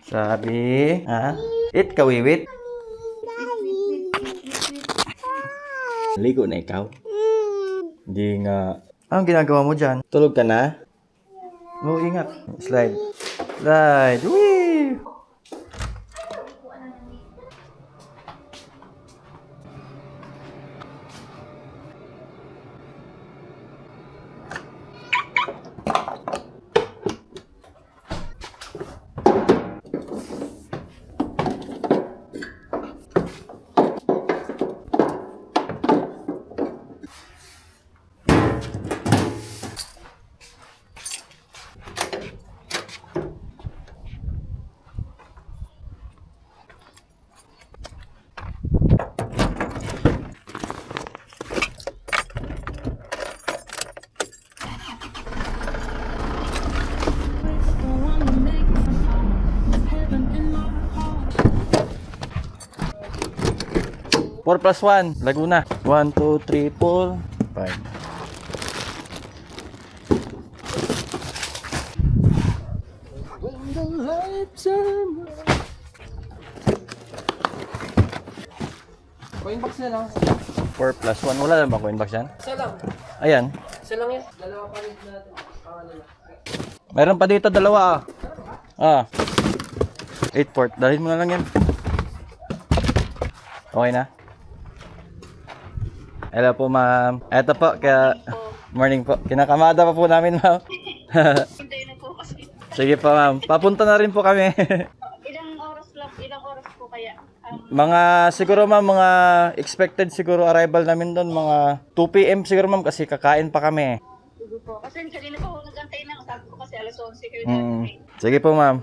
Sabi, ha? It kawiwit. Ligo na ikaw. Hindi nga. Anong ginagawa mo dyan? Tulog ka na? Oo, ingat. Slide. Slide. Whee! Four plus 1, Laguna. 1, 2, 3, 4, 5. Coin box na lang. 4 plus 1, wala lang ba coin box yan? Isa lang. Ayan. Isa lang yan. Dalawa pa rin natin. Meron pa dito dalawa ah. 8 port, dalhin mo na lang yan. Okay na? Hello po ma'am. Eto po, kaya morning po. Kinakamada pa po namin ma'am. Hintayin na po kasi. Sige po ma'am. Papunta na rin po kami. Ilang oras po kaya? Mga siguro ma'am, mga expected siguro arrival namin doon mga 2 PM siguro ma'am kasi kakain pa kami. Sige po. Kasi kanina po ako nagantay na. Sabi ko kasi alas 11 kayo Sige po ma'am.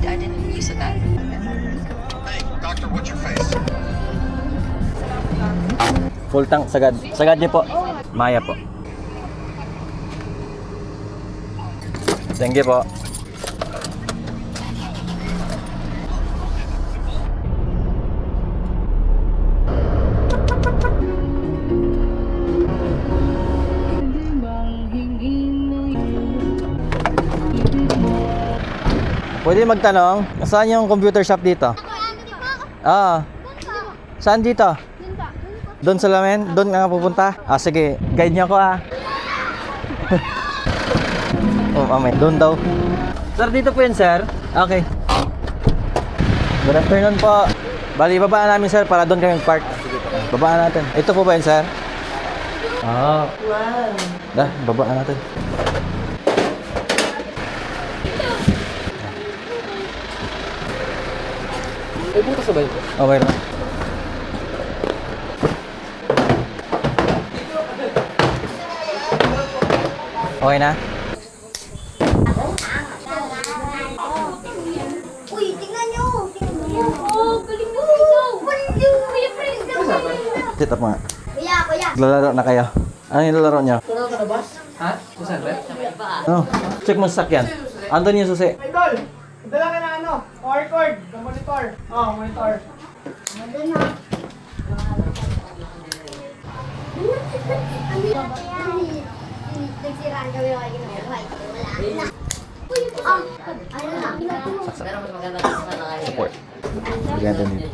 I didn't use that. Hey, doctor, what's your face? Full tank sagad. Sagad niyo po. Maya po. Thank you po. Pwede magtanong, saan yung computer shop dito? Ah. Saan dito? Doon sa lamin? Doon nga pupunta? Ah, sige. Guide niyo ako ah. Oh, amen. Doon daw. Sir, dito po yun, sir. Okay. Good afternoon po. Bali, babaan namin, sir, para doon kami park. Babaan natin. Ito po ba yun, sir? Ah. Wow. Dah, babaan natin. May butas na ba ito? Okay lang. Okay na? Uy, tingnan nyo! Tingnan nyo! Oh, galing mo ikaw! Kuya Prince, galing! Sit up nga. Kuya! Lalaro na kayo. Ano yung lalaro nyo? Ano ka na ba? Ha? Kusan ba? Oh, check mo sa sakyan. Andun yung susi. Idol! Dala ka na ano? Power cord! The monitor! Oh, monitor. Ano na? Nagsiraan kami mga ginabuhay. Wala na. Uy, ano na? Support. Bigyan natin dito.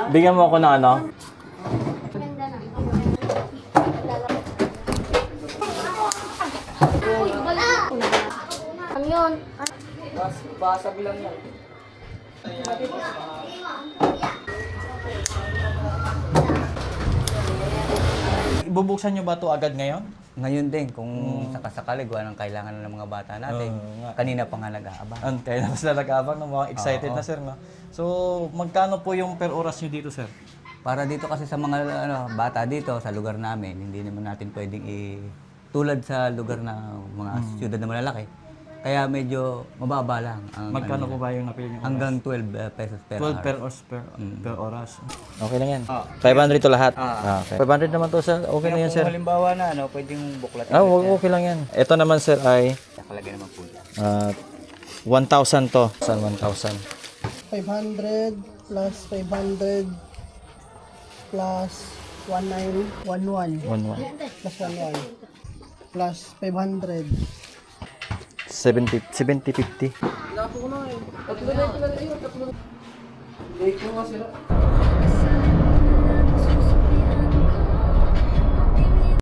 Bigyan mo ako ng ano? Ganda na. Ano yun? Basag lang yan. Ibubuksan nyo ba ito agad ngayon? Ngayon din, kung sakasakali, gawa ng kailangan ng mga bata natin. nga. Kanina pa nga nag-aabang. Kaya na sila nag-abang ng mga excited Oo. na sir, no? So, magkano po yung per oras nyo dito, sir? Para dito kasi sa mga bata dito, sa lugar namin, hindi naman natin pwedeng tulad sa lugar na mga siyudad na malalaki. Kaya medyo mababa lang. Ang, Magkano po ba yung napili nyo? Hanggang 12 pesos per 12 hour. per oras per oras. Okay lang yan. 500 to lahat. Okay. 500 naman to, sir. Okay na yan, sir. Kung halimbawa na, pwedeng buklat. Okay lang yan. Ito naman, sir, ay Nakalagay naman po dyan. 1,000 to. 1,000. 500 plus 500 plus 1911 1,100. plus 11 plus 500. 70, 50. Tatlo na eh. Tatlo na. Late ko nga sila.